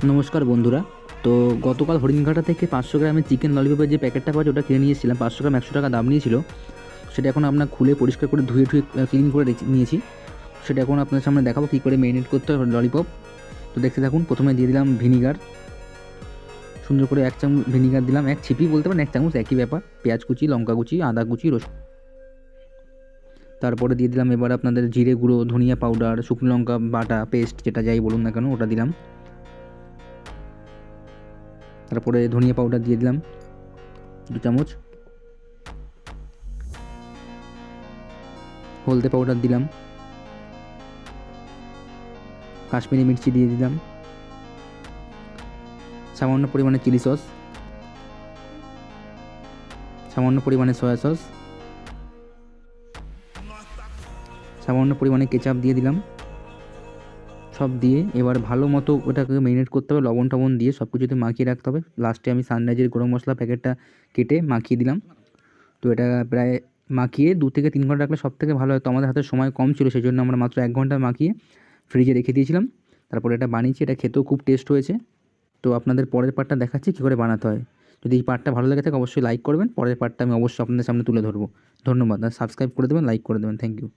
নমস্কার বন্ধুরা। তো গতকাল হরিণঘাটা থেকে 500 গ্রামের চিকেন ললিপপের যে প্যাকেটটা পাওয়া যায় ওটা কিনে নিয়ে এসেছিলাম। 500 গ্রাম 100 টাকা দাম নিয়েছিল। সেটা এখন আপনার খুলে পরিষ্কার করে ধুয়ে ক্লিন করে নিয়েছি। সেটা এখন আপনার সামনে দেখাবো কী করে ম্যারিনেট করতে হয় ললিপপ। তো দেখতে থাকুন। প্রথমে দিয়ে দিলাম ভিনিগার, সুন্দর করে 1 চামচ ভিনিগার দিলাম, 1 ছিপি বলতে পারেন, 1 চামচ একই ব্যাপার। পেঁয়াজ কুচি, লঙ্কা কুচি, আদা কুচি, রসুন। তারপরে দিয়ে দিলাম এবার আপনাদের জিরে গুঁড়ো, ধনিয়া পাউডার, শুকনো লঙ্কা বাটা পেস্ট, যেটা যাই বলুন না কেন ওটা দিলাম। তারপরে ধনিয়া পাউডার দিয়ে দিলাম 2 চামচ, হলদে পাউডার দিলাম, কাশ্মীরি মির্চি দিয়ে দিলাম, সামান্য পরিমাণে চিলি সস, সামান্য পরিমাণে সয়া সস, সামান্য পরিমাণে কেচাপ দিয়ে দিলাম। সব দিয়ে এবার ভালো মতো ওটাকে ম্যারিনেট করতে হবে, লবণ টবণ দিয়ে সব কিছুতে মাখিয়ে রাখতে হবে। লাস্টে আমি সানরাইজের গরম মশলা প্যাকেটটা কেটে মাখিয়ে দিলাম। তো এটা প্রায় মাখিয়ে 2 থেকে 3 ঘন্টা রাখলে সবথেকে ভালো হয়। তো আমাদের হাতে সময় কম ছিল, সেই জন্য আমরা মাত্র 1 ঘন্টা মাখিয়ে ফ্রিজে রেখে দিয়েছিলাম। তারপরে এটা বানিয়েছি, এটা খেতেও খুব টেস্ট হয়েছে। তো আপনাদের পরের পার্টটা দেখাচ্ছি কী করে বানাতে হয়। যদি এই পার্টটা ভালো লেগে থাকে অবশ্যই লাইক করবেন। পরের পার্টটা আমি অবশ্যই আপনাদের সামনে তুলে ধরবো। ধন্যবাদ। আর সাবস্ক্রাইব করে দেবেন, লাইক করে দেবেন। Thank you.